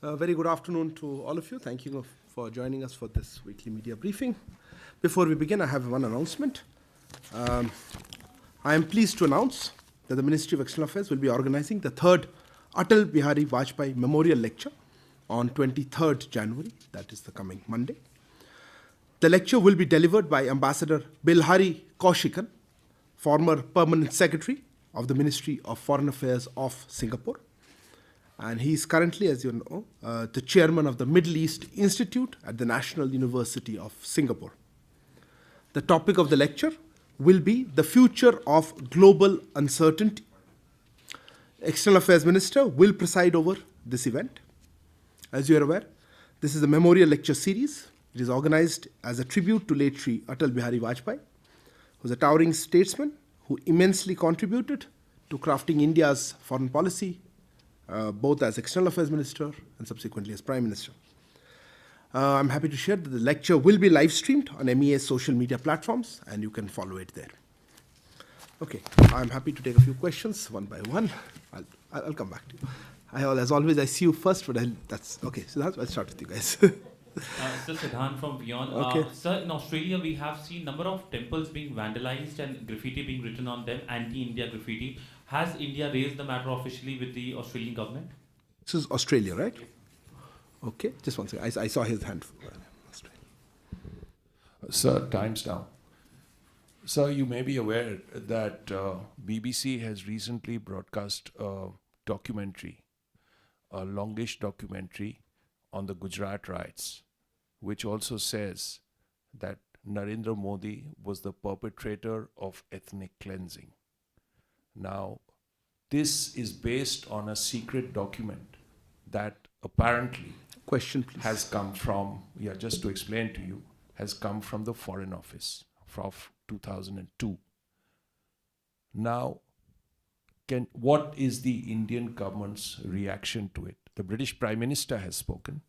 Very good afternoon to all of you. Thank you for joining us for this weekly media briefing. Before we begin, I have one announcement. I am pleased to announce that the Ministry of External Affairs will be organizing the third Atal Bihari Vajpayee Memorial Lecture on 23rd January, that is the coming Monday. The lecture will be delivered by Ambassador Bilhari Kaushikan, former Permanent Secretary of the Ministry of Foreign Affairs of Singapore. And he is currently, as you know, the chairman of the Middle East Institute at the National University of Singapore. The topic of the lecture will be the future of global uncertainty. External Affairs Minister will preside over this event. As you are aware, this is a memorial lecture series. It is organized as a tribute to late Shri Atal Bihari Vajpayee, who was a towering statesman who immensely contributed to crafting India's foreign policy, both as External Affairs Minister and subsequently as Prime Minister. I'm happy to share that the lecture will be live streamed on MEA's social media platforms and you can follow it there. Okay, I'm happy to take a few questions one by one. I'll come back to you. As always, I see you first, but that's okay. So I'll start with you guys. Sir, Siddhant from Beyond. Okay. Sir, in Australia, we have seen number of temples being vandalized and graffiti being written on them, anti-India graffiti. Has India raised the matter officially with the Australian government? This is Australia, right? Okay, just one second. I saw his hand. Sir, time's down. Sir, you may be aware that BBC has recently broadcast a documentary, a longish documentary on the Gujarat riots, which also says that Narendra Modi was the perpetrator of ethnic cleansing. Now, this is based on a secret document that apparently Question, please. has come from, just to explain to you, has come from the Foreign Office of 2002. Now, what is the Indian government's reaction to it? The British Prime Minister has spoken,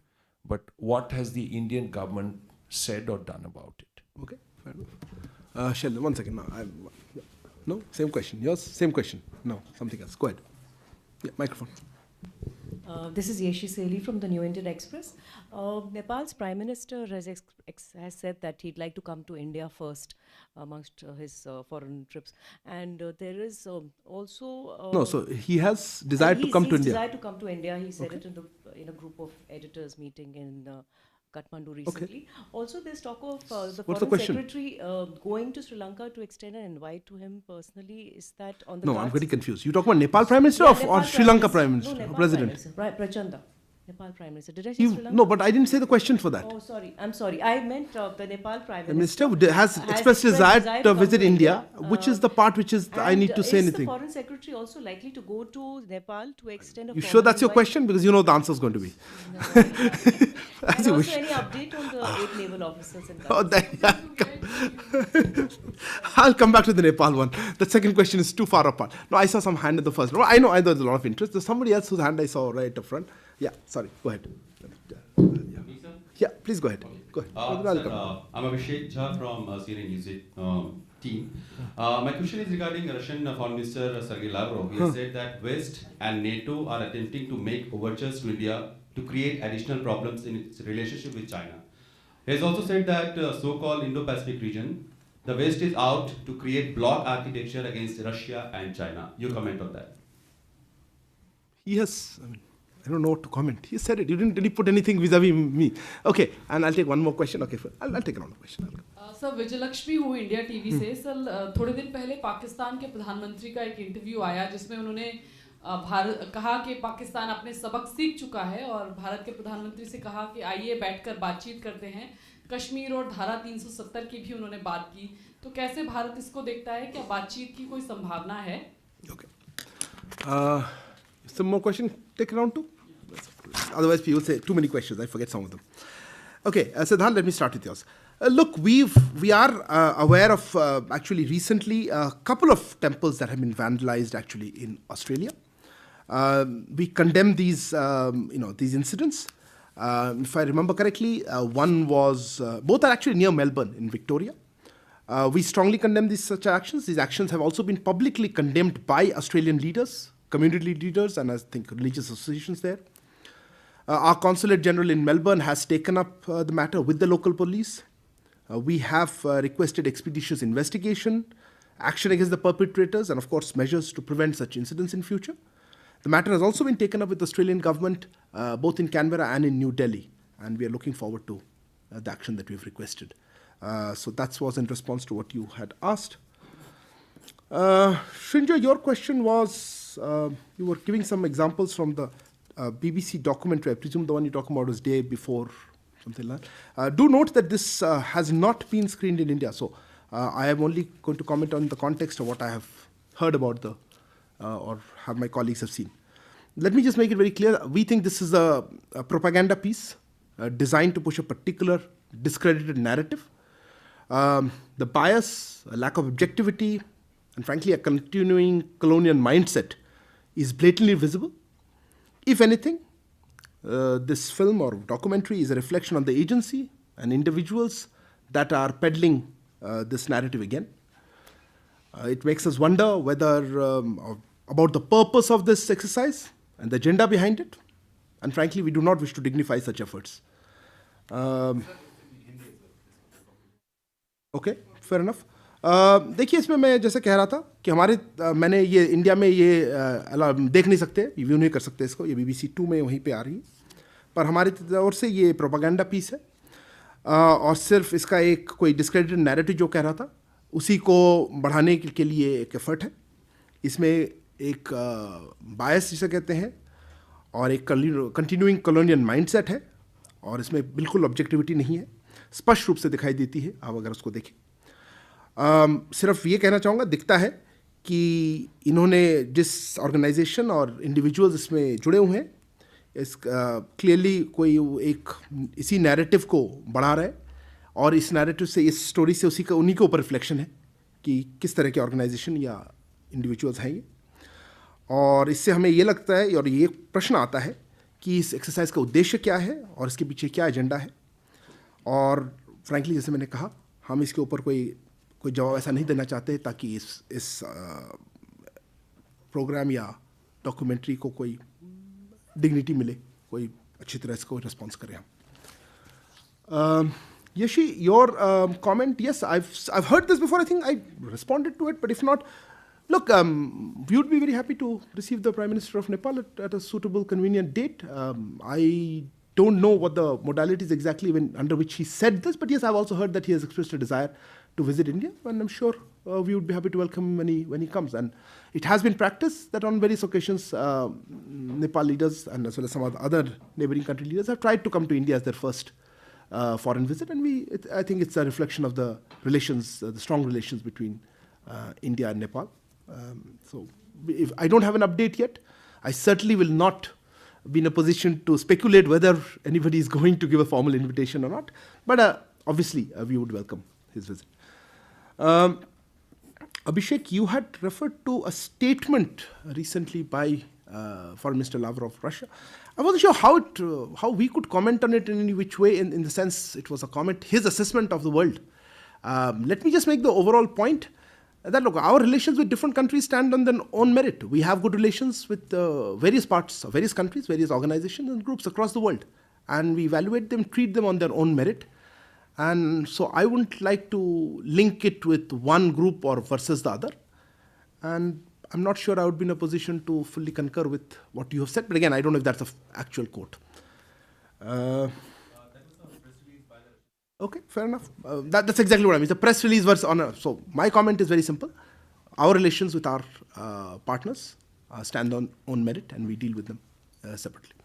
but what has the Indian government said or done about it? Okay, fair enough. Sheldon, one second. No, same question. Yours, same question. No, something else. Go ahead. Yeah, microphone. This is Yeshi Seli from the New Indian Express. Nepal's Prime Minister has said that he'd like to come to India first amongst his foreign trips. And there is also... no, so he has desired to come to India. He desired to come to India. He said it in a group of editors meeting in Kathmandu recently. Okay. Also, there's talk of the Foreign Secretary going to Sri Lanka to extend an invite to him personally. Is that on the cards? I'm very confused. You talk about Nepal Prime Minister or Sri Lanka Prime Minister? No, Nepal President? Prime Minister. Prachanda. Nepal Prime Minister. Did I say Sri Lanka? No, but I didn't say the question for that. Oh, sorry. I'm sorry. I meant the Nepal Prime Minister Minister has expressed desire to visit India, which is the part which is I need to say anything. Is the Foreign Secretary also likely to go to Nepal to extend a... You sure that's your question? Because you know the answer is going to be. As you wish. Any update on the 8 naval officers in I'll come back to the Nepal one. The second question is too far apart. No, I saw some hand in the first row. I know there's a lot of interest. There's somebody else whose hand I saw right up front. Yeah, sorry. Go ahead. Yeah, please go ahead. Go ahead. I'm Abhishek Jha from CNN News team. My question is regarding Russian Foreign Minister Sergei Lavrov. He has said that West and NATO are attempting to make overtures to India to create additional problems in its relationship with China. He has also said that so-called Indo-Pacific region, the West is out to create bloc architecture against Russia and China. You comment on that? Yes. I don't know what to comment. He said it. You didn't really put anything vis-a-vis me. Okay, and I'll take one more question. Okay, I'll take another question. Sir Vijayalakshmi हूँ India TV से sir थोड़े दिन पहले पाकिस्तान के प्रधानमंत्री का एक interview आया जिसमें उन्होंने कहा कि पाकिस्तान अपने सबक सीख चुका है और भारत के प्रधानमंत्री से कहा कि आइए बैठकर बातचीत करते हैं कश्मीर और धारा 370 की भी उन्होंने बात की तो कैसे भारत इसको देखता है क्या बातचीत की कोई संभावना है Okay. Some more question? Take round 2? Otherwise, people say too many questions. I forget some of them. Okay, Siddhant, let me start with yours. Look, we are aware of actually recently a couple of temples that have been vandalized actually in Australia. We condemn these incidents. If I remember correctly, one was both are actually near Melbourne in Victoria. We strongly condemn such actions. These actions have also been publicly condemned by Australian leaders, community leaders, and I think religious associations there. Our Consulate General in Melbourne has taken up the matter with the local police. We have requested expeditious investigation, action against the perpetrators, and of course measures to prevent such incidents in future. The matter has also been taken up with the Australian government, both in Canberra and in New Delhi, and we are looking forward to the action that we've requested. So that was in response to what you had asked. Srinja, your question was, you were giving some examples from the BBC documentary. I presume the one you're talking about was day before, something like that. Do note that this has not been screened in India, so I am only going to comment on the context of what I have heard about or have my colleagues have seen. Let me just make it very clear. We think this is a propaganda piece designed to push a particular discredited narrative. The bias, a lack of objectivity, and frankly a continuing colonial mindset is blatantly visible. If anything, this film or documentary is a reflection on the agency and individuals that are peddling this narrative again. It makes us wonder whether about the purpose of this exercise and the agenda behind it. And frankly, we do not wish to dignify such efforts. Okay, fair enough. देखिए, इसमें मैं जैसे कह रहा था कि मैंने ये इंडिया में ये देख नहीं सकते, रिव्यू नहीं कर सकते इसको, ये BBC 2 में वहीं पे आ रही है, पर हमारी ओर से ये प्रोपागेंडा पीस है और सिर्फ इसका एक कोई डिस्क्रेडिटेड नैरेटिव जो कह रहा था उसी को बढ़ाने के लिए एक एफर्ट है. इसमें एक बायस जिसे कहते हैं और एक कंटिन्यूइंग कॉलोनियल माइंडसेट है और इसमें बिल्कुल ऑब्जेक्टिविटी नहीं है, स्पष्ट रूप से दिखाई देती है आप अगर उसको देखें. सिर्फ ये कहना चाहूँगा, दिखता है कि इन्होंने जिस ऑर्गेनाइजेशन और इंडिविजुअल्स इसमें जुड़े हुए हैं, इस क्लियरली कोई एक इसी नैरेटिव को बढ़ा रहा है और इस नैरेटिव से, इस स्टोरी से उन्हीं के ऊपर रिफ्लेक्शन है कि किस तरह के ऑर्गेनाइजेशन या इंडिविजुअल्स हैं ये. और इससे हमें ये लगता है और ये प्रश्न आता है कि इस एक्सरसाइज का उद्देश्य क्या है और इसके पीछे क्या एजेंडा है. और फ्रैंकली जैसे मैंने कहा, हम इसके ऊपर कोई जवाब ऐसा नहीं देना चाहते ताकि इस प्रोग्राम या डॉक्यूमेंट्री को कोई डिग्निटी मिले, कोई अच्छी तरह इसको रिस्पॉन्स करें हम. Yashi, your comment, yes, I've heard this before. I think I responded to it, but if not, look, we would be very happy to receive the Prime Minister of Nepal at a suitable, convenient date. I don't know what the modalities exactly under which he said this, but yes, I've also heard that he has expressed a desire to visit India, and I'm sure we would be happy to welcome him when he comes. And it has been practiced that on various occasions, Nepal leaders and as well as some other neighboring country leaders have tried to come to India as their first foreign visit, and I think it's a reflection of the relations, the strong relations between India and Nepal. So if I don't have an update yet, I certainly will not be in a position to speculate whether anybody is going to give a formal invitation or not. But obviously, we would welcome his visit. Abhishek, you had referred to a statement recently by Foreign Minister Lavrov of Russia. I wasn't sure how we could comment on it in any which way, in the sense it was a comment, his assessment of the world. Let me just make the overall point that, look, our relations with different countries stand on their own merit. We have good relations with various parts of various countries, various organizations and groups across the world. And we evaluate them, treat them on their own merit. And so I wouldn't like to link it with one group or versus the other. And I'm not sure I would be in a position to fully concur with what you have said. But again, I don't know if that's an actual quote. Okay, fair enough. That's exactly what I mean. It's a press release versus honor. So my comment is very simple. Our relations with our partners stand on own merit, and we deal with them separately.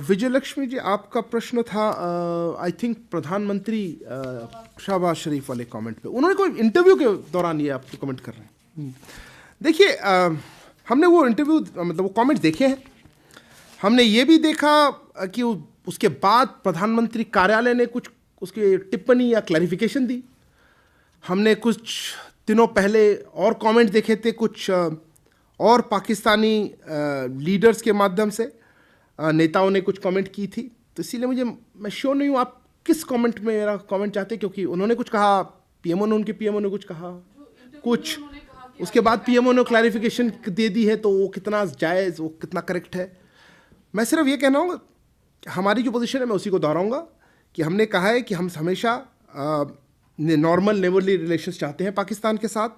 विजय लक्ष्मी जी, आपका प्रश्न था I think प्रधानमंत्री शहबाज शरीफ वाले comment पे. उन्होंने कोई interview के दौरान ये आप कमेंट कर रहे हैं. देखिए, हमने वो इंटरव्यू, मतलब वो कमेंट्स देखे हैं. हमने ये भी देखा कि उसके बाद प्रधानमंत्री कार्यालय ने कुछ उसकी टिप्पणी या क्लैरिफिकेशन दी. हमने कुछ दिनों पहले और कमेंट देखे थे कुछ और पाकिस्तानी लीडर्स के माध्यम से नेताओं ने कुछ कमेंट की थी. तो इसीलिए मैं श्योर नहीं हूँ आप किस कमेंट में मेरा कमेंट चाहते, क्योंकि उन्होंने कुछ कहा, पीएमओ ने, उनके पीएमओ ने कुछ कहा, कुछ उसके बाद पीएमओ ने क्लैरिफिकेशन दे दी है. तो वो कितना जायज़, वो कितना करेक्ट है, मैं सिर्फ ये कहना हूँ, हमारी जो पोजीशन है मैं उसी को दोहराऊंगा कि हमने कहा है कि हम हमेशा नॉर्मल नेबरली रिलेशंस चाहते हैं पाकिस्तान के साथ,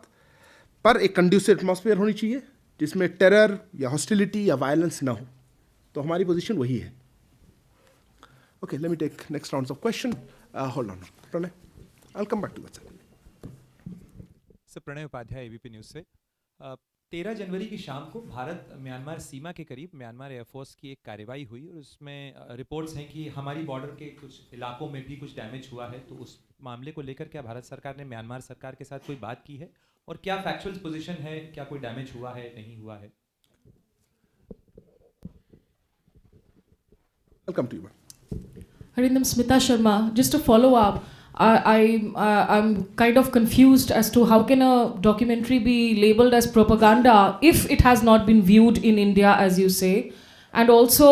पर एक कंड्यूसिव एटमॉस्फेयर होनी चाहिए जिसमें टेरर या हॉस्टिलिटी या वायलेंस ना हो। तो हमारी पोजीशन वही है। Okay, let me take next round of question. Hold on Pranay, I will come back to that. Sir, Pranay Upadhyay, ABP News से। 13 जनवरी की शाम को भारत म्यांमार सीमा के करीब म्यांमार एयरफोर्स की एक कार्रवाई हुई और उसमें रिपोर्ट्स हैं कि हमारी बॉर्डर के कुछ इलाकों में भी कुछ डैमेज हुआ है। तो उस मामले को लेकर क्या भारत सरकार ने म्यांमार सरकार के साथ कोई बात की है, और क्या फैक्चुअल पोजीशन है, क्या कोई डैमेज हुआ है, नहीं हुआ है? Welcome to you. Harindam, Smita Sharma, just to follow up, I'm kind of confused as to how can a documentary be labeled as propaganda if it has not been viewed in India, as you say. And also,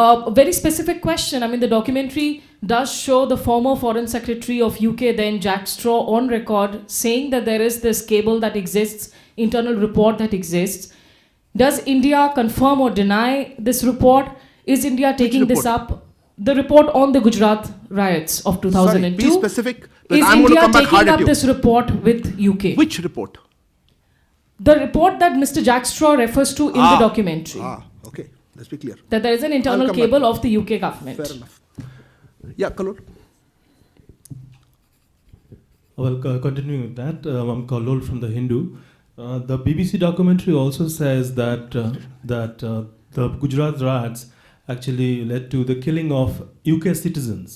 a very specific question. I mean, the documentary does show the former Foreign Secretary of UK, then Jack Straw, on record saying that there is this cable that exists, internal report that exists. Does India confirm or deny this report? Is India taking this up? The report on the Gujarat riots of 2002. Sorry, be specific. Is India taking up this report with UK? Which report? The report that Mr. Jack Straw refers to in the documentary. Okay. Let's be clear. That there is an internal cable of the UK government. Fair enough. Yeah, Kalol. Well, continuing with that, I'm Kalol from The Hindu. The BBC documentary also says that the Gujarat riots actually led to the killing of UK citizens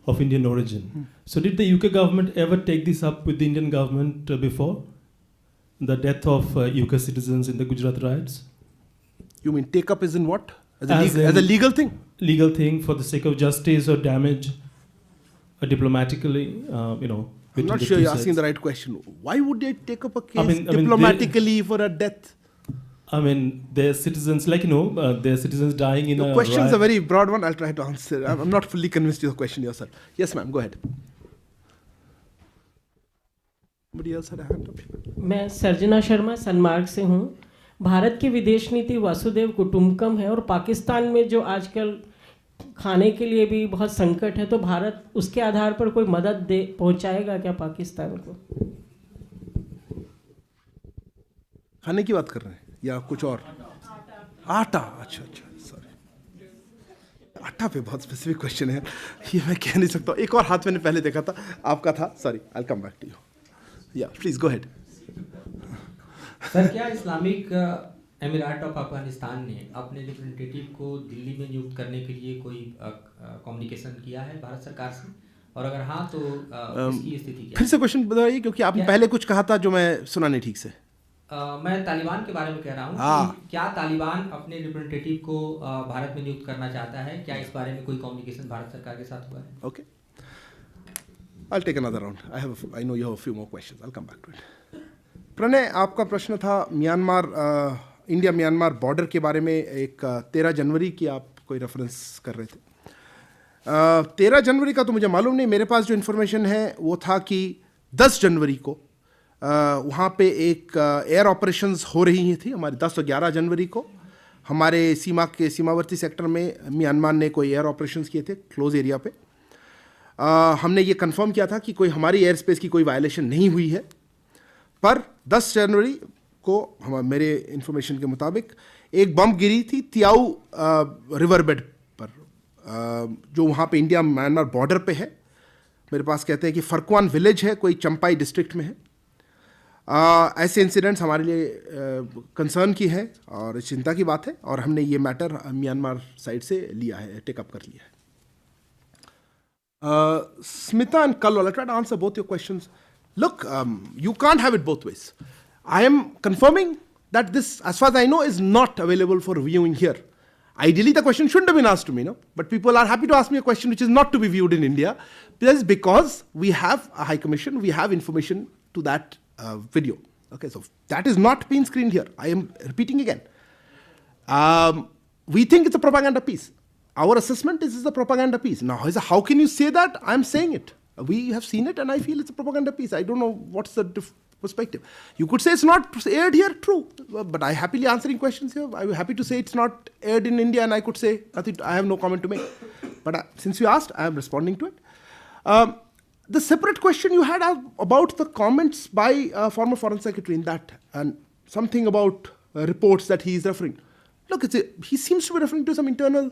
of Indian origin. So did the UK government ever take this up with the Indian government before? The death of UK citizens in the Gujarat riots? You mean take up as in what? As a legal thing? Legal thing for the sake of justice or damage, diplomatically, I'm not sure you're asking the right question. Why would they take up a case diplomatically for a death? I mean, their citizens, their citizens dying in a riot. The question is a very broad one. I'll try to answer. I'm not fully convinced with the question yourself. Yes, ma'am, go ahead. Somebody else had a hand up here. मैं सर्जना शर्मा सनमार्ग से हूँ। भारत की विदेश नीति वसुदेव कुटुम्बकम है और पाकिस्तान में जो आजकल खाने के लिए भी बहुत संकट है, तो भारत उसके आधार पर कोई मदद पहुँचाएगा क्या पाकिस्तान को? खाने की बात कर रहे हैं या कुछ और? आटा। अच्छा, सॉरी, आटा पे बहुत स्पेसिफिक क्वेश्चन है, ये मैं कह नहीं सकता। एक और हाथ मैंने पहले देखा था, आपका था। Sorry, I will come back to you. या प्लीज गो हेड। सर, क्या इस्लामिक एमिरेट ऑफ अफगानिस्तान ने अपने रिप्रेजेंटेटिव को दिल्ली में नियुक्त करने के लिए कोई कम्युनिकेशन किया है भारत सरकार से, और अगर हाँ तो इसकी स्थिति क्या है? फिर से क्वेश्चन बताइए, क्योंकि आपने पहले कुछ कहा था जो मैं सुना नहीं ठीक से। मैं तालिबान के बारे में कह रहा हूँ कि क्या तालिबान अपने रिप्रेजेंटेटिव को भारत में नियुक्त करना चाहता है? क्या इस बारे में कोई कम्युनिकेशन भारत सरकार के साथ हुआ है? Okay, I'll take another round. I know you have a few more questions. I'll come back to it. Pranay, आपका प्रश्न था म्यांमार, इंडिया म्यांमार बॉर्डर के बारे में। एक 13 जनवरी की आप कोई रेफरेंस कर रहे थे। 13 जनवरी का तो मुझे मालूम नहीं। मेरे पास जो इन्फॉर्मेशन है वो था कि 10 जनवरी को वहाँ पे एक एयर ऑपरेशंस हो रही थी हमारे। 10 और 11 जनवरी को हमारे सीमावर्ती सेक्टर में म्यांमार ने कोई एयर ऑपरेशंस किए थे क्लोज एरिया पे। हमने ये कंफर्म किया था कि कोई हमारी एयर स्पेस की कोई वायलेशन नहीं हुई है, पर 10 जनवरी को मेरे इंफॉर्मेशन के मुताबिक एक बम गिरी थी तियाऊ रिवर बेड पर, जो वहाँ पे इंडिया म्यांमार बॉर्डर पे है। मेरे पास कहते हैं कि फरक्वान विलेज है, कोई चंपाई डिस्ट्रिक्ट में है। ऐसे इंसिडेंट्स हमारे लिए कंसर्न की है और चिंता की बात है, और हमने ये मैटर म्यांमार साइड से लिया है, टेकअप कर लिया है। Smita and Kalol, I'll try to answer both your questions. Look, you can't have it both ways. I am confirming that this, as far as I know, is not available for viewing here. Ideally, the question shouldn't have been asked to me, no? But people are happy to ask me a question which is not to be viewed in India. This is because we have a High Commission, we have information to that video. Okay, so that is not being screened here. I am repeating again. We think it's a propaganda piece. Our assessment is a propaganda piece. Now, how can you say that? I'm saying it. We have seen it and I feel it's a propaganda piece. I don't know what's the perspective. You could say it's not aired here, true, but I happily answering questions here. I'm happy to say it's not aired in India, and I could say nothing. I have no comment to make. But since you asked, I am responding to it. The separate question you had about the comments by former Foreign Secretary in that, and something about reports that he is referring. Look, he seems to be referring to some internal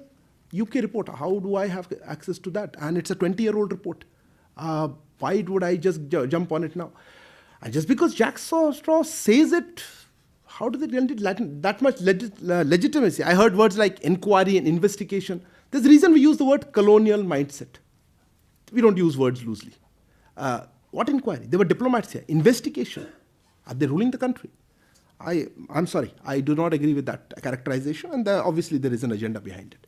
UK report. How do I have access to that? And it's a 20-year-old report. Why would I just jump on it now? And just because Jack Straw says it, how does it get that much legitimacy? I heard words like inquiry and investigation. There's a reason we use the word colonial mindset. We don't use words loosely. What inquiry? They were diplomats here. Investigation. Are they ruling the country? I'm sorry. I do not agree with that characterization, and obviously there is an agenda behind it.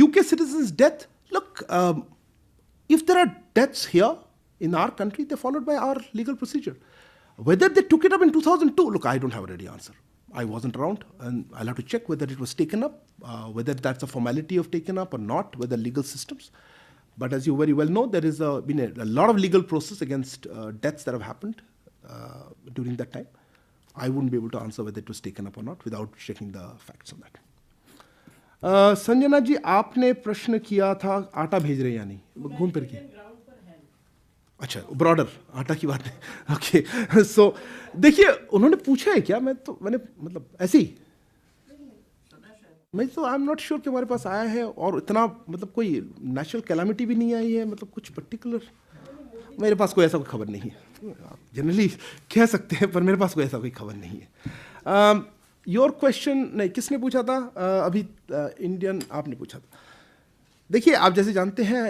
UK citizens' death. Look, if there are deaths here in our country, they're followed by our legal procedure. Whether they took it up in 2002, look, I don't have a ready answer. I wasn't around, and I'll have to check whether it was taken up, whether that's a formality of taken up or not, whether legal systems. But as you very well know, there has been a lot of legal process against deaths that have happened during that time. I wouldn't be able to answer whether it was taken up or not without checking the facts on that. Sanjana ji, आपने प्रश्न किया था आटा भेज रहे या नहीं, घूम फिर के. अच्छा, ब्रॉडर आटा की बात है. ओके, सो देखिए उन्होंने पूछा है क्या, मैंने मतलब ऐसे ही मैं तो आई एम नॉट श्योर कि हमारे पास आया है, और इतना मतलब कोई नेचुरल कैलामिटी भी नहीं आई है, मतलब कुछ पर्टिकुलर मेरे पास कोई ऐसा कोई खबर नहीं है. आप जनरली कह सकते हैं, पर मेरे पास कोई ऐसा कोई खबर नहीं है. योर क्वेश्चन नहीं, किसने पूछा था अभी? इंडियन आपने पूछा था. देखिए आप जैसे जानते हैं,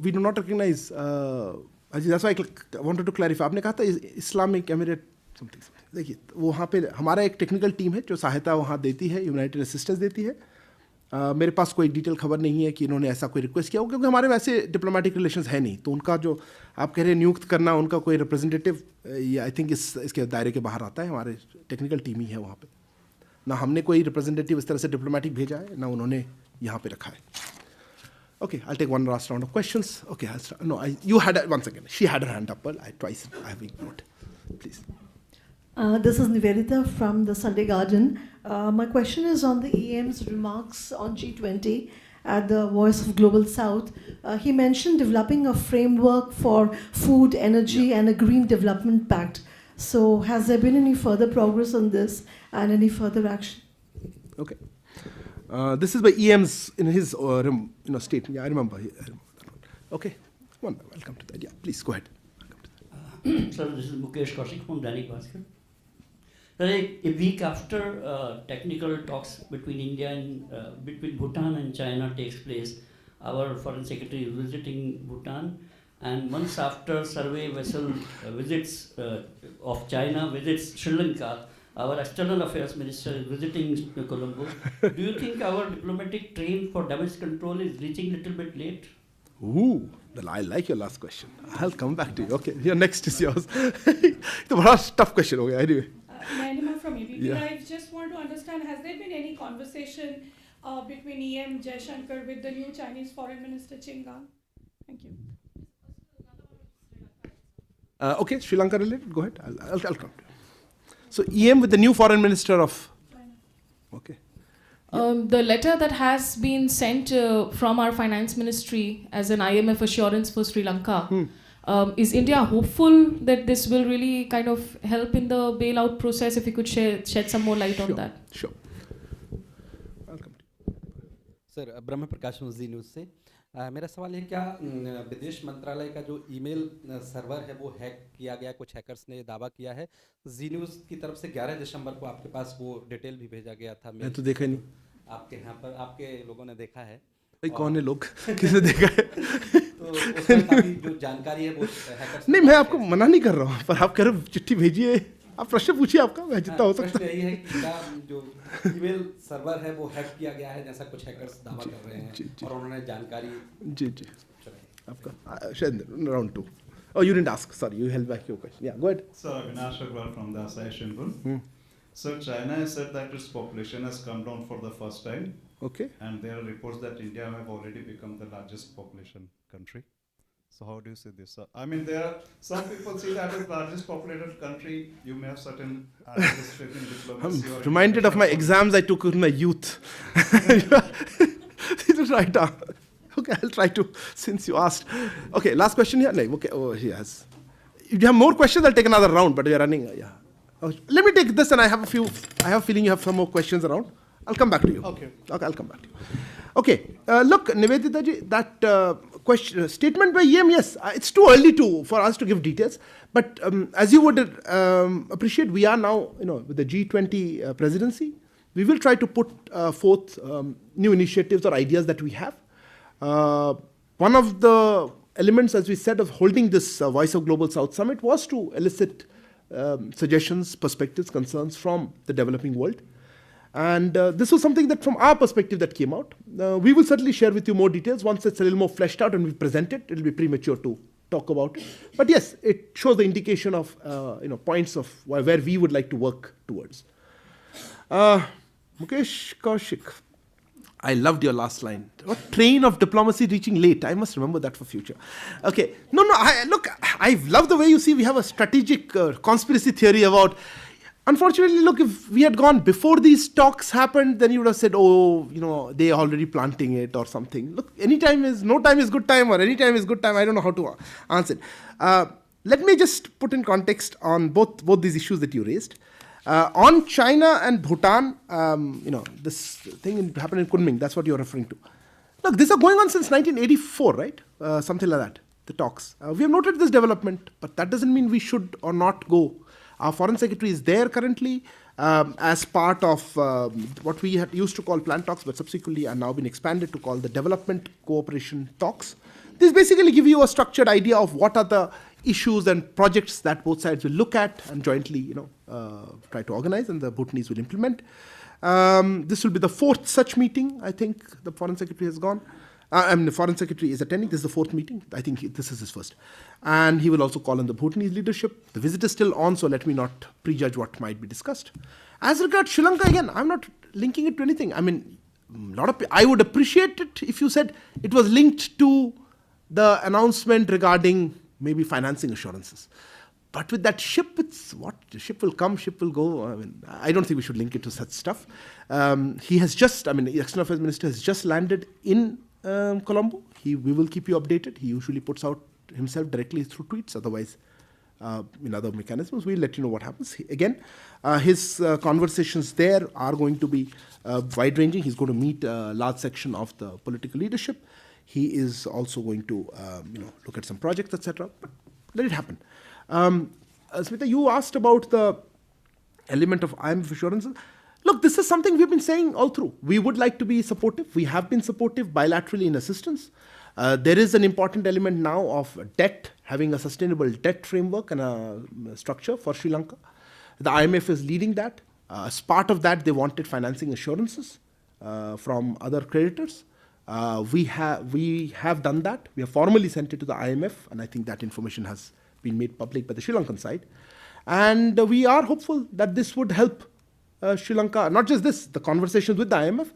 we do not recognise, that's why I wanted to clarify. आपने कहा था इस्लामिक एमिरेट समथिंग. देखिए वहाँ पे हमारा एक टेक्निकल टीम है जो सहायता वहाँ देती है, यूनाइटेड असिस्टेंस देती है. मेरे पास कोई डिटेल खबर नहीं है कि इन्होंने ऐसा कोई रिक्वेस्ट किया हो, क्योंकि हमारे वैसे डिप्लोमेटिक रिलेशंस है नहीं. तो उनका जो आप कह रहे हैं नियुक्त करना, उनका कोई रिप्रेजेंटेटिव, ये आई थिंक इसके दायरे के बाहर आता है. हमारे टेक्निकल टीम ही है वहाँ पे. ना हमने कोई रिप्रेजेंटेटिव इस तरह से डिप्लोमेटिक भेजा है, ना उन्होंने यहाँ पे रखा है. Okay, I'll take one last round of questions. Okay, you had once again. She had her hand up. Well, I have ignored. Please. This is Nivedita from the Sunday Guardian. My question is on the EM's remarks on G20 at the Voice of Global South. He mentioned developing a framework for food, energy, and a green development pact. So, has there been any further progress on this and any further action? Okay. This is by EM's in his statement. Yeah, I remember that one. Okay, welcome to that. Yeah, please go ahead. Sir, this is Mukesh Kaushik from Dainik Bhaskar. Sir, a week after technical talks between India and between Bhutan and China takes place, our Foreign Secretary is visiting Bhutan, and months after survey vessel visits of China visits Sri Lanka, our External Affairs Minister is visiting Colombo. Do you think our diplomatic train for damage control is reaching a little bit late? Ooh, well, I like your last question. I'll come back to you. Okay, your next is yours. It's a very tough question. Okay, anyway. Nandima from ABP. Yeah. I just want to understand, has there been any conversation between EM Jaishankar with the new Chinese Foreign Minister Qin Gang? Thank you. Okay, Sri Lanka related? Go ahead. I'll come to you. So EM with the new foreign minister of. Okay. The letter that has been sent from our finance ministry as an IMF assurance for Sri Lanka, is India hopeful that this will really kind of help in the bailout process? If you could shed some more light on that. Sure. Welcome. Sir, Brahma Prakash ji news से मेरा सवाल है, क्या विदेश मंत्रालय का जो email server है वो हैक किया गया? कुछ हैकर्स ने दावा किया है. जी न्यूज़ की तरफ से 11 दिसंबर को आपके पास वो डिटेल भी भेजा गया था. मैं तो देखा नहीं. आपके यहाँ पर आपके लोगों ने देखा है? भाई कौन है लोग? किसने देखा है? तो उसमें काफी जो जानकारी है वो हैकर्स. नहीं, मैं आपको मना नहीं कर रहा हूँ, पर आप कह रहे चिट्ठी भेजिए, आप प्रश्न पूछिए आपका, मैं जितना हो सकता है. यही है कि क्या जो ईमेल सर्वर है वो हैक किया गया है, जैसा कुछ हैकर्स दावा कर रहे हैं, और उन्होंने जानकारी. जी आपका शायद round 2. Oh, you didn't ask. Sorry, you held back your question. Yeah, go ahead. Sir, Avinash Agarwal from the Asahi Shimbun. Sir, China has said that its population has come down for the first time. Okay. And there are reports that India have already become the largest population country. So how do you see this? I mean, there are some people see that as the largest populated country. You may have certain administrative diplomacy. I'm reminded of my exams I took in my youth. Right. Okay, I'll try to, since you asked. Okay, last question here. No, okay, oh, he has. If you have more questions, I'll take another round, but we are running. Yeah. Let me take this, and I have a feeling you have some more questions around. I'll come back to you. Okay, I'll come back to you. Okay, look, Nivedita ji, that statement by EM, yes, it's too early for us to give details. But as you would appreciate, we are now, with the G20 presidency, we will try to put forth new initiatives or ideas that we have. One of the elements, as we said, of holding this Voice of Global South Summit was to elicit suggestions, perspectives, concerns from the developing world. And this was something that from our perspective that came out. We will certainly share with you more details once it's a little more fleshed out and we present it. It'll be premature to talk about it. But yes, it shows the indication of points of where we would like to work towards. Mukesh Kaushik, I loved your last line. What train of diplomacy reaching late? I must remember that for future. Okay. No, I love the way you see we have a strategic conspiracy theory about. Unfortunately, look, if we had gone before these talks happened, then you would have said, oh, they're already planting it or something. Look, no time is good time or any time is good time. I don't know how to answer it. Let me just put in context on both these issues that you raised. On China and Bhutan, this thing happened in Kunming, that's what you're referring to. Look, these are going on since 1984, right? Something like that, the talks. We have noted this development, but that doesn't mean we should or not go. Our foreign secretary is there currently as part of what we had used to call planned talks, but subsequently are now been expanded to call the development cooperation talks. These basically give you a structured idea of what are the issues and projects that both sides will look at and jointly, try to organize, and the Bhutanese will implement. This will be the fourth such meeting. I think the foreign secretary has gone. The foreign secretary is attending. This is the fourth meeting. I think this is his first. And he will also call on the Bhutanese leadership. The visit is still on, so let me not prejudge what might be discussed. As regards Sri Lanka, again, I'm not linking it to anything. I mean, I would appreciate it if you said it was linked to the announcement regarding maybe financing assurances. But with that ship, it's what? The ship will come, ship will go. I mean, I don't think we should link it to such stuff. He has just, the External Affairs Minister has just landed in Colombo. We will keep you updated. He usually puts out himself directly through tweets. Otherwise, in other mechanisms, we'll let you know what happens. His conversations there are going to be wide-ranging. He's going to meet a large section of the political leadership. He is also going to, look at some projects, etc. But let it happen. Smita, you asked about the element of IMF assurances. Look, this is something we've been saying all through. We would like to be supportive. We have been supportive bilaterally in assistance. There is an important element now of debt, having a sustainable debt framework and a structure for Sri Lanka. The IMF is leading that. As part of that, they wanted financing assurances from other creditors. We have done that. We have formally sent it to the IMF, and I think that information has been made public by the Sri Lankan side. And we are hopeful that this would help Sri Lanka, not just this, the conversations with the IMF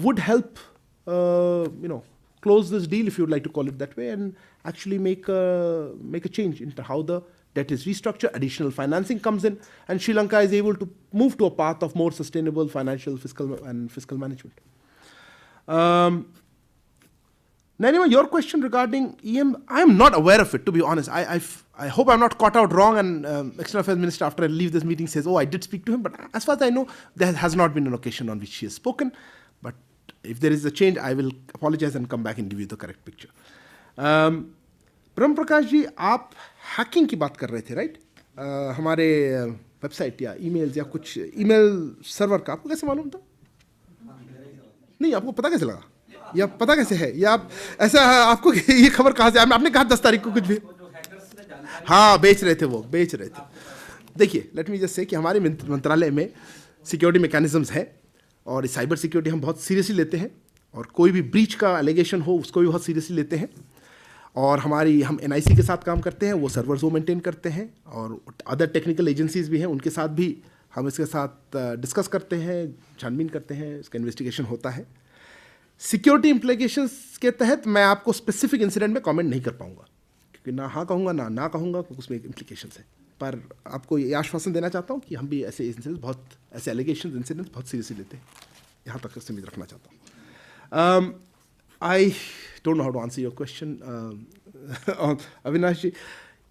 would help, close this deal, if you would like to call it that way, and actually make a change into how the debt is restructured, additional financing comes in, and Sri Lanka is able to move to a path of more sustainable financial, fiscal management. Nanima, your question regarding EM, I am not aware of it, to be honest. I hope I'm not caught out wrong and External Affairs Minister, after I leave this meeting, says, oh, I did speak to him. But as far as I know, there has not been an occasion on which she has spoken. But if there is a change, I will apologize and come back and give you the correct picture. Brahm Prakash ji, आप hacking की बात कर रहे थे, right? हमारे website या emails या कुछ ईमेल सर्वर का आपको कैसे मालूम था? नहीं, आपको पता कैसे लगा? या पता कैसे है? या आप ऐसा आपको ये खबर कहाँ से? आपने कहा 10 तारीख को कुछ भी? हाँ, बेच रहे थे. देखिए, लेट मी जस्ट से कि हमारे मंत्रालय में सिक्योरिटी मैकेनिज्म्स हैं और साइबर सिक्योरिटी हम बहुत सीरियसली लेते हैं और कोई भी ब्रीच का एलिगेशन हो उसको भी बहुत सीरियसली लेते हैं और हम NIC के साथ काम करते हैं, वो सर्वर्स वो मेंटेन करते हैं और अदर टेक्निकल एजेंसीज भी हैं, उनके साथ भी हम इसके साथ डिस्कस करते हैं, छानबीन करते हैं, इसका इन्वेस्टिगेशन होता है. सिक्योरिटी इम्प्लीकेशंस के तहत मैं आपको स्पेसिफिक इंसिडेंट में कमेंट नहीं कर पाऊंगा, क्योंकि ना हाँ कहूँगा ना कहूँगा, क्योंकि उसमें इम्प्लीकेशंस है। पर आपको ये आश्वासन देना चाहता हूँ कि हम भी ऐसे इंसिडेंट्स ऐसे एलिगेशन इंसिडेंट्स बहुत सीरियसली लेते हैं, यहाँ तक सीमित रखना चाहता हूँ। I don't know how to answer your question Avinash ji.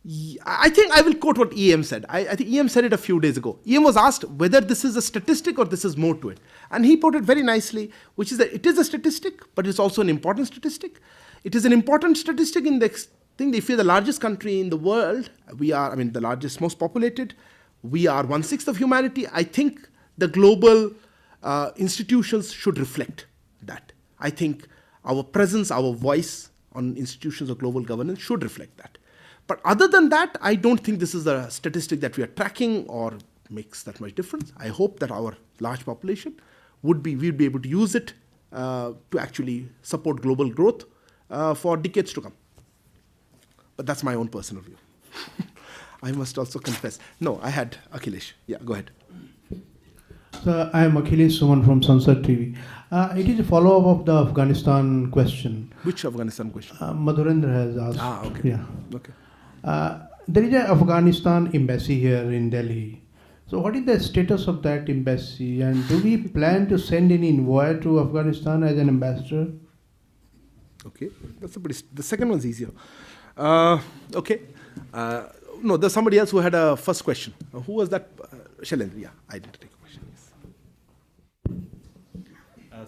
I think I will quote what EM said. I think EM said it a few days ago. EM was asked whether this is a statistic or this is more to it. And he put it very nicely, which is that it is a statistic, but it's also an important statistic. It is an important statistic in the thing. If we are the largest country in the world, we are, the largest, most populated, we are 1/6 of humanity. I think the global institutions should reflect that. I think our presence, our voice on institutions of global governance should reflect that. But other than that, I don't think this is a statistic that we are tracking or makes that much difference. I hope that our large population we'll be able to use it to actually support global growth for decades to come. But that's my own personal view. I must also confess. No, I had Akhilesh. Yeah, go ahead. So I am Akhilesh Suman from Sansad TV. It is a follow-up of the Afghanistan question. Which Afghanistan question? Madhurendra has asked. Okay. Yeah. Okay. There is an Afghanistan embassy here in Delhi. So what is the status of that embassy, and do we plan to send any envoy to Afghanistan as an ambassador? Okay, the second one's easier. Okay. No, there's somebody else who had a first question. Who was that? Shailendra, yeah, I didn't take a question. Yes.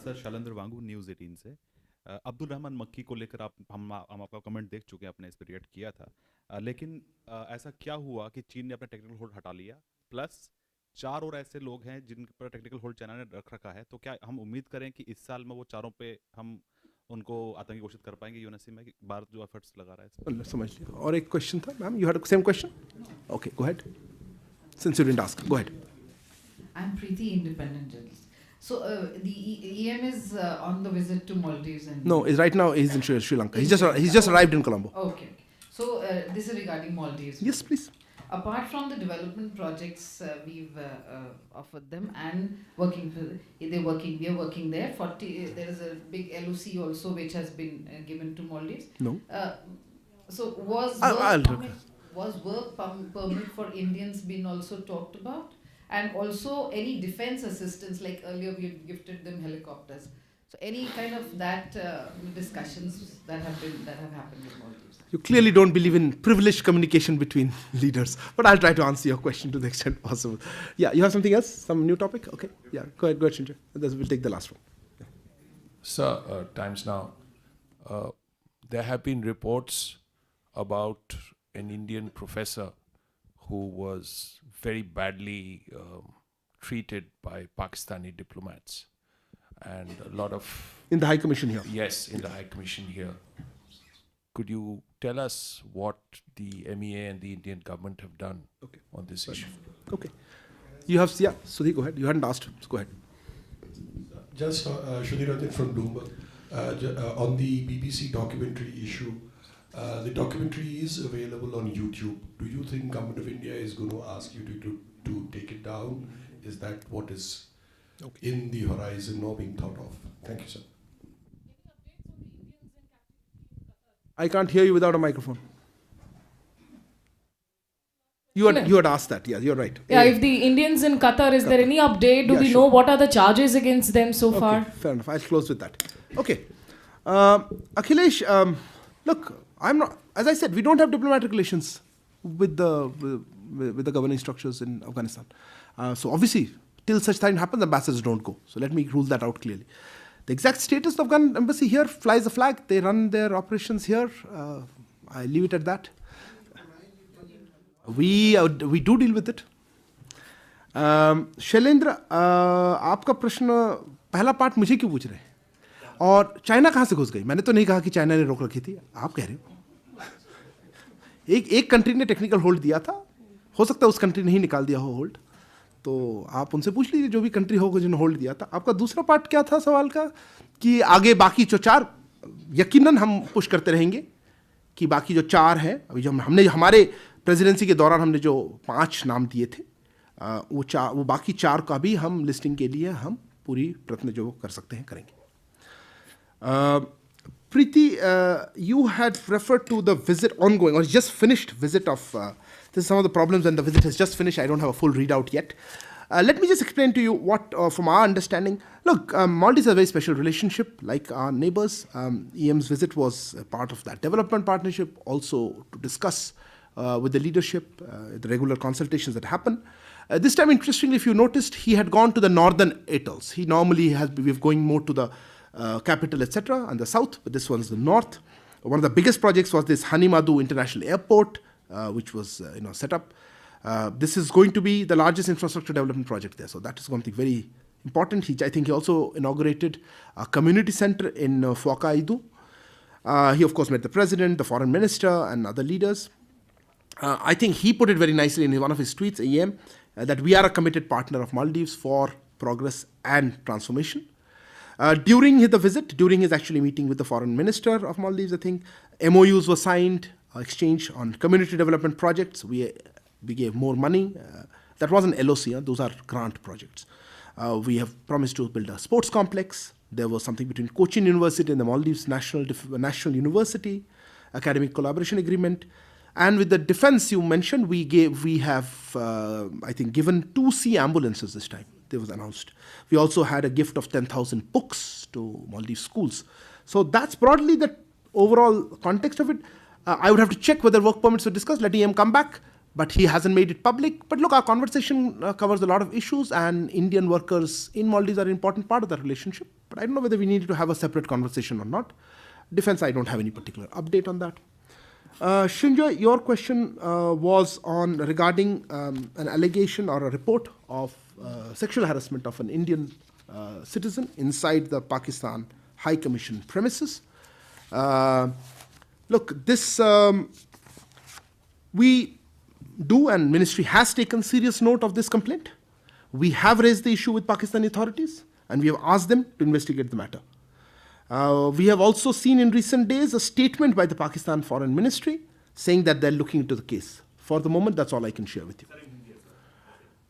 Sir Shailendra Wangoo news 18 से अब्दुल रहमान मक्की को लेकर हम आपका comment देख चुके हैं, आपने इस पर रिएक्ट किया था, लेकिन ऐसा क्या हुआ कि चीन ने अपना टेक्निकल होल्ड हटा लिया, प्लस 4 और ऐसे लोग हैं जिन पर टेक्निकल होल्ड चाइना ने रख रखा है, तो क्या हम उम्मीद करें कि इस साल में वो चारों पे हम उनको आतंकी घोषित कर पाएंगे यूएनएससी में, भारत जो एफर्ट्स लगा रहा है? समझ लिया। और एक क्वेश्चन था ma'am, you had same question? Okay, go ahead, since you didn't ask, go ahead. I am Preeti, independent journalist. So the EM is on the visit to Maldives and no, is right now he's in Sri Lanka. He's just arrived in Colombo. Okay. So this is regarding Maldives. Yes, please. Apart from the development projects we've offered them and working, we are working there. There is a big LOC also which has been given to Maldives. No. So was work permit for Indians been also talked about? And also any defense assistance, like earlier we had gifted them helicopters. So any kind of that discussions that have happened with Maldives. You clearly don't believe in privileged communication between leaders, but I'll try to answer your question to the extent possible. Yeah, you have something else? Some new topic? Okay. Yeah, go ahead, Shinja. We'll take the last one. Yeah. Sir, times now. There have been reports about an Indian professor who was very badly treated by Pakistani diplomats, and a lot of... In the High Commission here? Yes, in the High Commission here. Could you tell us what the MEA and the Indian government have done on this issue? Okay. You have... Yeah, Sudhi, go ahead. You hadn't asked, so go ahead. Just Shudhirajan from Bloomberg. On the BBC documentary issue, the documentary is available on YouTube. Do you think Government of India is going to ask you to take it down? Is that what is in the horizon or being thought of? Thank you, sir. I can't hear you without a microphone. You had asked that. Yeah, you're right. Yeah, if the Indians in Qatar, is there any update? Do we know what are the charges against them so far? Fair enough. I'll close with that. Okay. Akhilesh, look, I'm not, as I said, we don't have diplomatic relations with the governing structures in Afghanistan. So obviously, till such time happens, ambassadors don't go. So let me rule that out clearly. The exact status of the Afghan embassy here flies a flag. They run their operations here. I leave it at that. We do deal with it. Shailendra, आपका प्रश्न पहला part मुझे क्यों पूछ रहे हैं? और China कहाँ से घुस गई? मैंने तो नहीं कहा कि चाइना ने रोक रखी थी, आप कह रहे हो। एक कंट्री ने टेक्निकल होल्ड दिया था, हो सकता है उस कंट्री ने ही निकाल दिया हो होल्ड, तो आप उनसे पूछ लीजिए जो भी कंट्री होगा जिन्होंने होल्ड दिया था। आपका दूसरा पार्ट क्या था सवाल का, कि आगे बाकी जो 4, यकीनन हम पुश करते रहेंगे कि बाकी जो 4 है, अभी जो हमने हमारे प्रेसिडेंसी के दौरान हमने जो 5 नाम दिए थे, वो बाकी 4 का भी हम लिस्टिंग के लिए हम पूरी प्रयत्न जो कर सकते हैं करेंगे। Preeti, you had referred to the visit ongoing, or just finished visit of, this is some of the problems when the visit has just finished. I don't have a full readout yet. Let me just explain to you what, from our understanding, look, Maldives has a very special relationship, like our neighbors. EM's visit was a part of that development partnership, also to discuss with the leadership, the regular consultations that happen. This time, interestingly, if you noticed, he had gone to the northern atolls. He normally has been going more to the capital, etc., and the south, but this one's the north. One of the biggest projects was this Hanimadu International Airport, which was set up. This is going to be the largest infrastructure development project there, so that is something very important. I think he also inaugurated a community center in Fuakaidu. He, of course, met the president, the foreign minister, and other leaders. I think he put it very nicely in one of his tweets, EM, that we are a committed partner of Maldives for progress and transformation. During the visit, during his actually meeting with the foreign minister of Maldives, I think MOUs were signed, exchange on community development projects. We gave more money. That wasn't LOC, those are grant projects. We have promised to build a sports complex. There was something between Cochin University and the Maldives National University, academic collaboration agreement. And with the defense you mentioned, we have, I think, given 2 sea ambulances this time. It was announced. We also had a gift of 10,000 books to Maldives schools. So that's broadly the overall context of it. I would have to check whether work permits were discussed. Let EM come back, but he hasn't made it public. But look, our conversation covers a lot of issues, and Indian workers in Maldives are an important part of that relationship. But I don't know whether we needed to have a separate conversation or not. Defense, I don't have any particular update on that. Shinjoy, your question was on regarding an allegation or a report of sexual harassment of an Indian citizen inside the Pakistan High Commission premises. Look, this we do, and ministry has taken serious note of this complaint. We have raised the issue with Pakistani authorities, and we have asked them to investigate the matter. We have also seen in recent days a statement by the Pakistan Foreign Ministry saying that they're looking into the case. For the moment, that's all I can share with you.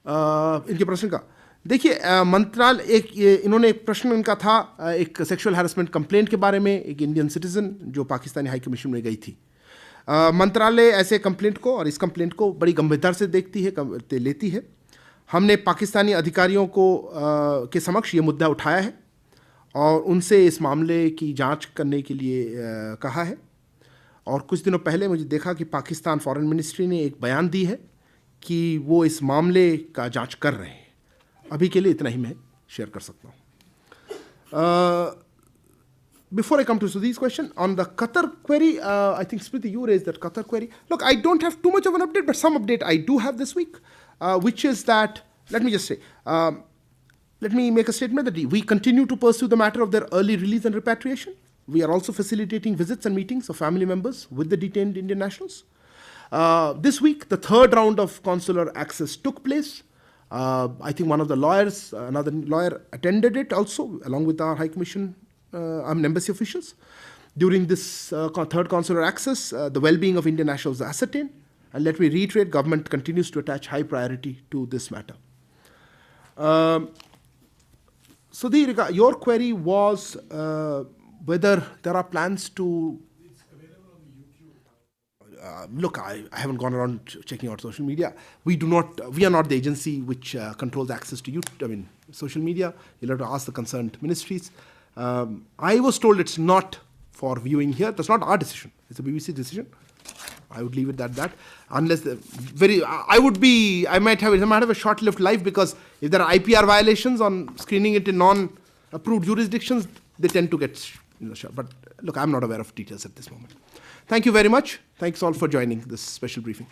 इनके प्रश्न का देखिए, मंत्रालय इन्होंने एक प्रश्न इनका था एक सेक्सुअल हैरेसमेंट कंप्लेंट के बारे में, एक इंडियन सिटीजन जो पाकिस्तानी हाई कमीशन में गई थी. मंत्रालय ऐसे कंप्लेंट को और इस कंप्लेंट को बड़ी गंभीरता से लेती है. हमने पाकिस्तानी अधिकारियों को के समक्ष ये मुद्दा उठाया है और उनसे इस मामले की जांच करने के लिए कहा है. और कुछ दिनों पहले मुझे देखा कि पाकिस्तान फॉरेन मिनिस्ट्री ने एक बयान दी है कि वो इस मामले का जांच कर रहे हैं. अभी के लिए इतना ही मैं शेयर कर सकता हूँ. Before I come to Sudhi's question, on the Qatar query, I think, Smriti, you raised that Qatar query. Look, I don't have too much of an update, but some update I do have this week, which is that, let me just say, let me make a statement that we continue to pursue the matter of their early release and repatriation. We are also facilitating visits and meetings of family members with the detained Indian nationals. This week, the 3rd round of consular access took place. I think one of the lawyers, another lawyer attended it also, along with our High Commission, embassy officials. During this 3rd consular access, the well-being of Indian nationals is ascertained. And let me reiterate, government continues to attach high priority to this matter. Sudhi, your query was whether there are plans to... look, I haven't gone around checking out social media. We are not the agency which controls access to social media. You'll have to ask the concerned ministries. I was told it's not for viewing here. That's not our decision. It's a BBC decision. I would leave it at that. Unless I might have a short-lived life, because if there are IPR violations on screening it in non-approved jurisdictions, they tend to get shot. But look, I'm not aware of details at this moment. Thank you very much. Thanks all for joining this special briefing.